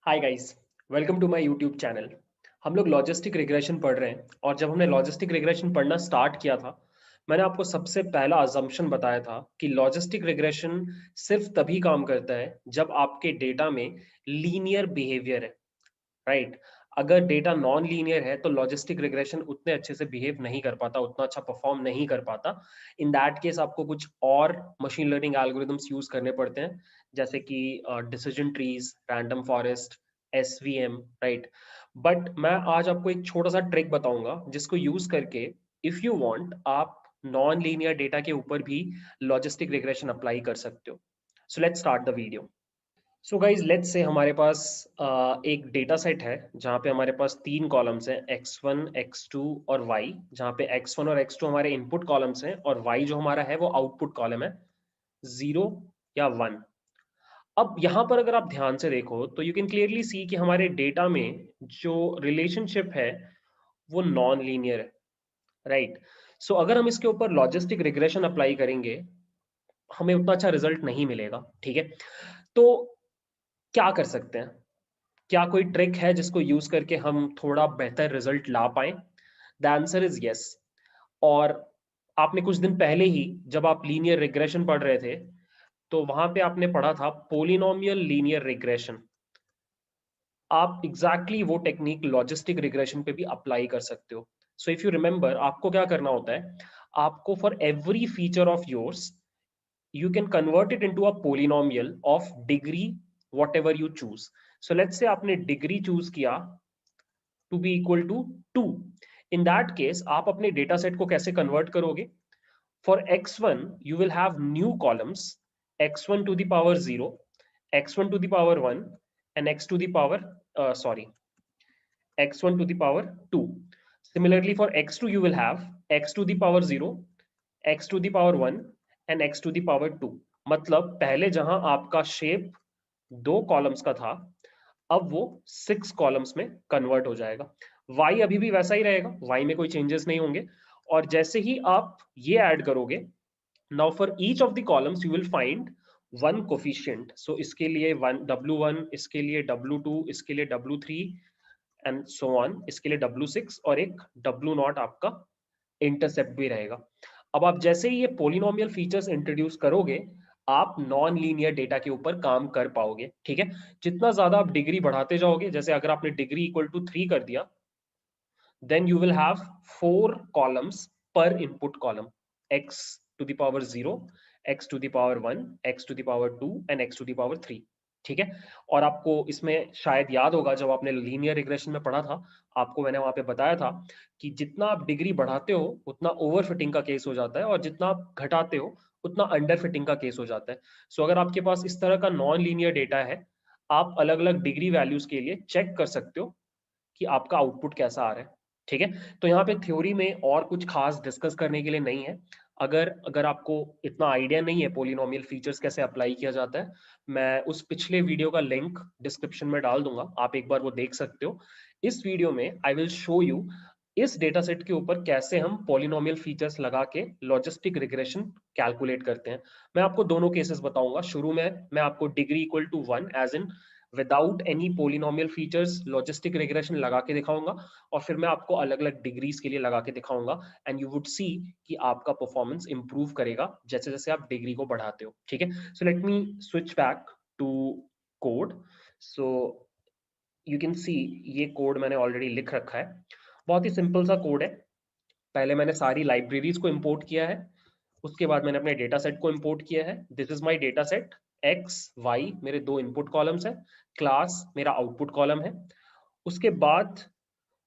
Hi guys, welcome to my YouTube channel. हम लोग logistic regression पढ़ रहे हैं और जब हमने लॉजिस्टिक रिग्रेशन पढ़ना स्टार्ट किया था, मैंने आपको सबसे पहला अजम्पशन बताया था कि लॉजिस्टिक रिग्रेशन सिर्फ तभी काम करता है जब आपके डेटा में लीनियर बिहेवियर है, राइट? अगर डेटा नॉन लीनियर है तो लॉजिस्टिक रिग्रेशन उतने अच्छे से बिहेव नहीं कर पाता, उतना अच्छा परफॉर्म नहीं कर पाता। इन दैट केस आपको कुछ और मशीन लर्निंग एल्गोरिदम्स यूज करने पड़ते हैं, जैसे कि decision trees, random forest, SVM, right? But मैं आज आपको एक छोटा सा ट्रिक बताऊंगा जिसको यूज करके इफ यू वांट आप नॉन लीनियर डेटा के ऊपर भी लॉजिस्टिक रिग्रेशन अप्लाई कर सकते हो। So let's start the video. So guys let's say हमारे पास एक डेटा सेट है जहाँ पे हमारे पास तीन कॉलम्स हैं, x1, x2 और y, जहाँ पे x1 और x2 हमारे इनपुट कॉलम्स हैं और y जो हमारा है वो आउटपुट कॉलम है, 0 या 1। अब यहाँ पर अगर आप ध्यान से देखो तो यू कैन क्लियरली सी कि हमारे डेटा में जो रिलेशनशिप है वो नॉन लीनियर है, राइट? सो अगर हम इसके ऊपर लॉजिस्टिक रिग्रेशन अप्लाई करेंगे, हमें उतना अच्छा रिजल्ट नहीं मिलेगा, ठीक है? तो क्या कर सकते हैं? क्या कोई ट्रिक है जिसको यूज करके हम थोड़ा बेहतर रिजल्ट ला पाए? The answer is yes. और आपने कुछ दिन पहले ही जब आप लीनियर रिग्रेशन पढ़ रहे थे तो वहां पे आपने पढ़ा था पोलिनोमियल लीनियर रिग्रेशन। आप एग्जैक्टली वो टेक्निक लॉजिस्टिक रिग्रेशन पे भी अप्लाई कर सकते हो। सो इफ यू रिमेंबर, आपको क्या करना होता है, आपको for every feature of yours you can convert it into a polynomial of degree whatever you choose. So let's say आपने degree choose किया to be equal to 2। in that case आप अपने data set को कैसे convert करोगे? For x1 you will have new columns, x1 to the power 0, x1 to the power 1 and x to the power sorry x1 to the power 2. Similarly for x2 you will have x to the power 0, x to the power 1 and x to the power 2। मतलब पहले जहां आपका shape दो columns का था, अब वो 6 columns में कन्वर्ट हो जाएगा। y अभी भी वैसा ही रहेगा, y में कोई चेंजेस नहीं होंगे। और जैसे ही आप ये ऐड करोगे, now for each of the columns you will find one coefficient. So इसके लिए वन w1, इसके लिए w2, इसके लिए w3 एंड सो ऑन, इसके लिए W6 और एक W0 आपका इंटरसेप्ट भी रहेगा। अब आप जैसे ही ये पोलिनोमियल फीचर्स इंट्रोड्यूस करोगे, आप नॉन लीनियर डेटा के ऊपर काम कर पाओगे, ठीक है? जितना ज्यादा आप डिग्री बढ़ाते जाओगे, जैसे अगर आपने डिग्री इक्वल टू 3 कर दिया, then you will have 4 columns per input column, x to the power 0, x to the power 1, x to the power 2 and x to the power 3। ठीक है? और आपको इसमें शायद याद होगा, जब आपने लीनियर रिग्रेशन में पढ़ा था, आपको मैंने वहां पे बताया था कि जितना आप डिग्री बढ़ाते हो उतना ओवर फिटिंग का केस हो जाता है और जितना आप घटाते हो उतना अंडर फिटिंग का केस हो जाता है। सो अगर आपके पास इस तरह का नॉन लीनियर डेटा है, आप अलग अलग डिग्री वैल्यूज के लिए चेक कर सकते हो कि आपका आउटपुट कैसा आ रहा है, ठीक है? तो यहाँ पे थ्योरी में और कुछ खास डिस्कस करने के लिए नहीं है। अगर अगर आपको इतना आइडिया नहीं है पोलिनोमियल फीचर्स कैसे अप्लाई किया जाता है, मैं उस पिछले वीडियो का लिंक डिस्क्रिप्शन में डाल दूंगा, आप एक बार वो देख सकते हो। इस वीडियो में आई विल शो यू इस डेटा सेट के ऊपर कैसे हम पोलिनोमियल फीचर्स लगा के लॉजिस्टिक रिग्रेशन कैलकुलेट करते हैं। मैं आपको दोनों केसेस बताऊंगा। शुरू में मैं आपको degree equal to 1 as in without any polynomial features logistic regression लगा के दिखाऊंगा, और फिर मैं आपको अलग अलग डिग्रीज के लिए लगा के दिखाऊंगा, एंड यू वुड सी कि आपका परफॉर्मेंस इंप्रूव करेगा जैसे जैसे आप डिग्री को बढ़ाते हो, ठीक है? So let me switch back to code. So you can see ये कोड मैंने ऑलरेडी लिख रखा है। बहुत ही सिंपल सा कोड है। पहले मैंने सारी लाइब्रेरीज को इंपोर्ट किया है, उसके बाद मैंने अपने डेटा सेट को इंपोर्ट किया है। This is my data set, X Y मेरे दो इनपुट कॉलम्स हैं, क्लास मेरा आउटपुट कॉलम है। उसके बाद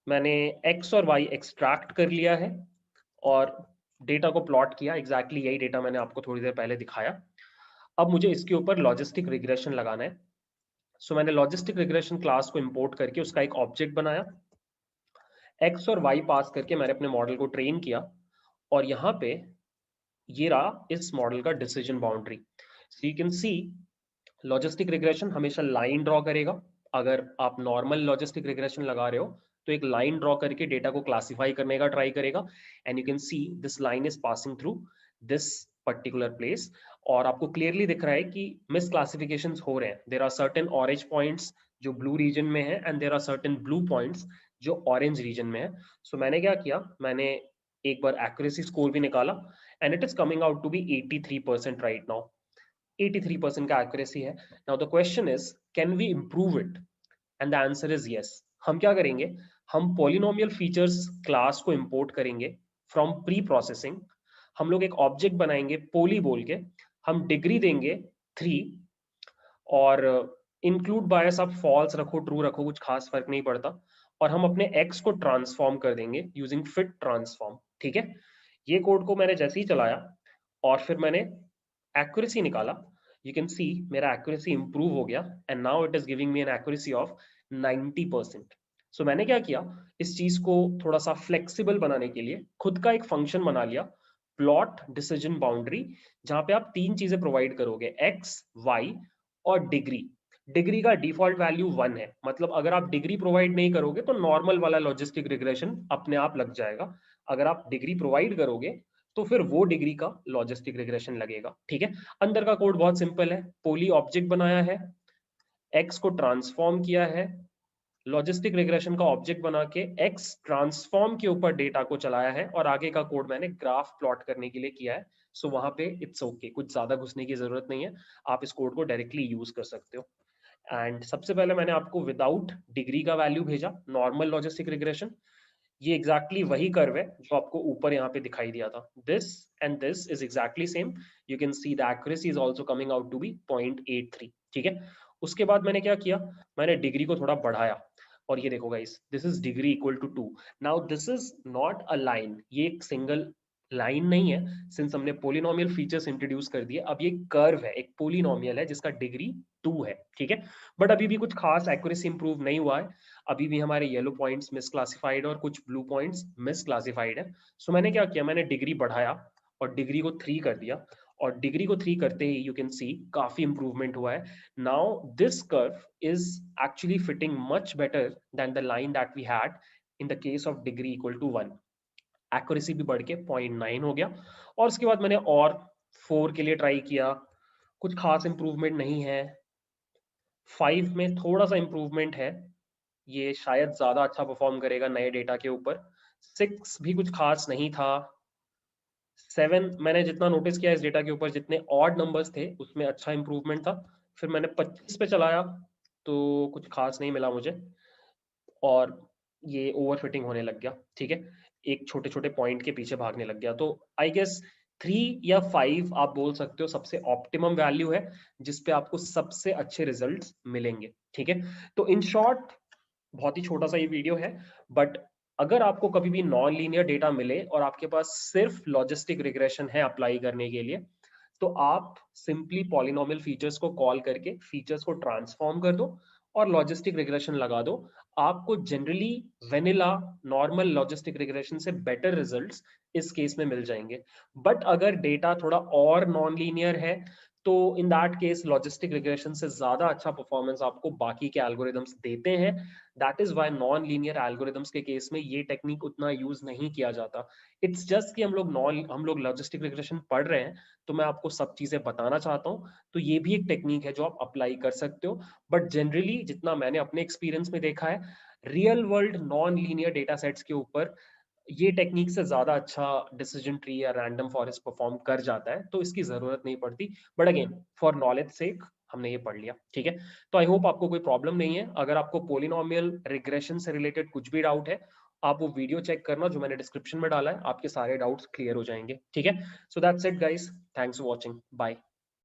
मैंने एक्स और वाई एक्सट्रैक्ट कर लिया है और डेटा को प्लॉट किया। एग्जैक्टली यही डेटा मैंने आपको थोड़ी देर पहले दिखाया। अब मुझे इसके ऊपर लॉजिस्टिक रिग्रेशन लगाना है। सो मैंने लॉजिस्टिक रिग्रेशन क्लास को इंपोर्ट करके उसका एक ऑब्जेक्ट बनाया, एक्स और वाई पास करके मैंने अपने मॉडल को ट्रेन किया, और यहाँ पे ये रहा इस मॉडल का decision boundary. So you can C logistic regression हमेशा लाइन ड्रॉ करेगा। अगर आप नॉर्मल लॉजिस्टिक रिग्रेशन लगा रहे हो तो एक लाइन ड्रॉ करके डेटा को क्लासिफाई करने का ट्राई करेगा, and you can see this line is passing through this particular place. और आपको क्लियरली दिख रहा है कि मिस क्लासिफिकेशन हो रहे हैं। There are certain orange points जो ब्लू रीजन में है, and there are certain blue points जो ऑरेंज रीजन में है। सो मैंने क्या किया, मैंने एक बार एक्यूरेसी स्कोर भी निकाला, and it is coming out to be 83% right now. 83% का एक्यूरेसी है। Now the question is, can we improve it? And the answer is yes. हम क्या करेंगे, हम पॉलिनोमियल फीचर्स क्लास को इंपोर्ट करेंगे फ्रॉम प्री प्रोसेसिंग। हम लोग एक ऑब्जेक्ट बनाएंगे पोली बोल के, हम डिग्री देंगे 3, और इंक्लूड बायस आप फॉल्स रखो ट्रू रखो कुछ खास फर्क नहीं पड़ता, और हम अपने x को ट्रांसफॉर्म कर देंगे यूजिंग फिट ट्रांसफॉर्म। ठीक है, ये कोड को मैंने जैसे ही चलाया और फिर मैंने एक्यूरेसी निकाला, यू कैन सी मेरा एक्यूरेसी इंप्रूव हो गया, and now it is giving me an accuracy of 90%। So मैंने क्या किया, इस चीज को थोड़ा सा फ्लेक्सिबल बनाने के लिए खुद का एक फंक्शन बना लिया, प्लॉट डिसीजन बाउंड्री, जहां पे आप 3 चीजें प्रोवाइड करोगे, एक्स, वाई और डिग्री। डिग्री का डिफॉल्ट वैल्यू 1 है, मतलब अगर आप डिग्री प्रोवाइड नहीं करोगे तो नॉर्मल वाला लॉजिस्टिक रिग्रेशन अपने आप लग जाएगा। अगर आप डिग्री प्रोवाइड करोगे तो फिर वो डिग्री का लॉजिस्टिक रिग्रेशन लगेगा। ठीक है, अंदर का कोड बहुत सिंपल है, पोली ऑब्जेक्ट बनाया है, एक्स को ट्रांसफॉर्म किया है, लॉजिस्टिक रिग्रेशन का ऑब्जेक्ट बना के एक्स ट्रांसफॉर्म के ऊपर डेटा को चलाया है, और आगे का कोड मैंने ग्राफ प्लॉट करने के लिए किया है। सो वहां पे इट्स ओके, कुछ ज्यादा घुसने की जरूरत नहीं है, आप इस कोड को डायरेक्टली यूज कर सकते हो। एंड सबसे पहले मैंने आपको विदाउट डिग्री का वैल्यू भेजा, नॉर्मल लॉजिस्टिक रिग्रेशन। ये एग्जैक्टली वही कर्व है जो आपको ऊपर यहाँ पे दिखाई दिया था, this and this is exactly same. You can see the accuracy is also coming out to be 0.83। ठीक है, उसके बाद मैंने क्या किया, मैंने डिग्री को थोड़ा बढ़ाया, और ये देखो guys, this is degree equal to 2। Now this is not a line, ये एक सिंगल लाइन नहीं है, सिंस हमने पोलिनोमियल फीचर्स इंट्रोड्यूस कर दिए, अब ये कर्व है, एक पोलिनोमियल है जिसका डिग्री 2 है। ठीक है, बट अभी भी कुछ खास एक्यूरेसी इंप्रूव नहीं हुआ है, अभी भी हमारे येलो पॉइंट्स मिसक्लासिफाइड और कुछ ब्लू पॉइंट्स मिसक्लासिफाइड है। सो मैंने क्या किया, मैंने डिग्री बढ़ाया और डिग्री को 3 कर दिया, और डिग्री को 3 करते ही यू कैन सी काफी इंप्रूवमेंट हुआ है। Now this curve is actually fitting much better than the line that we had in the case of degree equal to 1। Accuracy भी बढ़ के 0.9 हो गया, और उसके बाद मैंने और 4 के लिए ट्राई किया, कुछ खास इंप्रूवमेंट नहीं है। 5 में थोड़ा सा इंप्रूवमेंट है, ये शायद ज्यादा अच्छा परफॉर्म करेगा नए डेटा के ऊपर। 6 भी कुछ खास नहीं था। 7 मैंने जितना नोटिस किया इस डेटा के ऊपर, जितने ऑड नंबर्स थे उसमें अच्छा इंप्रूवमेंट था। फिर मैंने 25 पे चलाया तो कुछ खास नहीं मिला मुझे, और ये ओवर फिटिंग होने लग गया। ठीक है, एक छोटे छोटे पॉइंट के पीछे भागने लग गया, तो आई गेस 3 या 5 आप बोल सकते हो सबसे ऑप्टिमम वैल्यू है जिसपे आपको सबसे अच्छे रिजल्ट्स मिलेंगे। ठीक है, तो इन शॉर्ट बहुत ही छोटा सा ये वीडियो है, बट अगर आपको कभी भी नॉन लीनियर डेटा मिले और आपके पास सिर्फ लॉजिस्टिक रिग्रेशन है अप्लाई करने के लिए, तो आप सिंपली पॉलिनोमियल फीचर्स को कॉल करके फीचर्स को ट्रांसफॉर्म कर दो और लॉजिस्टिक रिग्रेशन लगा दो। आपको generally vanilla normal logistic regression से बेटर रिजल्ट्स इस केस में मिल जाएंगे। बट अगर डेटा थोड़ा और नॉन लीनियर है तो in that case logistic regression से ज्यादा अच्छा परफॉर्मेंस आपको बाकी के एल्गोरिदम्स देते हैं। That is why non linear algorithms के केस में ये टेक्निक उतना यूज नहीं किया जाता। इट्स जस्ट कि हम लोग लॉजिस्टिक रिग्रेशन पढ़ रहे हैं, तो मैं आपको सब चीजें बताना चाहता हूँ। तो ये भी एक टेक्निक है जो आप अप्लाई कर सकते हो, बट जनरली जितना मैंने अपने एक्सपीरियंस में देखा है, real world non linear data sets के ऊपर ये टेक्निक से ज्यादा अच्छा डिसीजन ट्री या रैंडम फॉरेस्ट परफॉर्म कर जाता है, तो इसकी जरूरत नहीं पड़ती। बट अगेन फॉर नॉलेज सेक हमने ये पढ़ लिया। ठीक है, तो आई होप आपको कोई प्रॉब्लम नहीं है। अगर आपको पोलिनोमियल रिग्रेशन से रिलेटेड कुछ भी डाउट है, आप वो वीडियो चेक करना जो मैंने डिस्क्रिप्शन में डाला है, आपके सारे डाउट्स क्लियर हो जाएंगे। ठीक है, so that's it guys, thanks for watching, bye.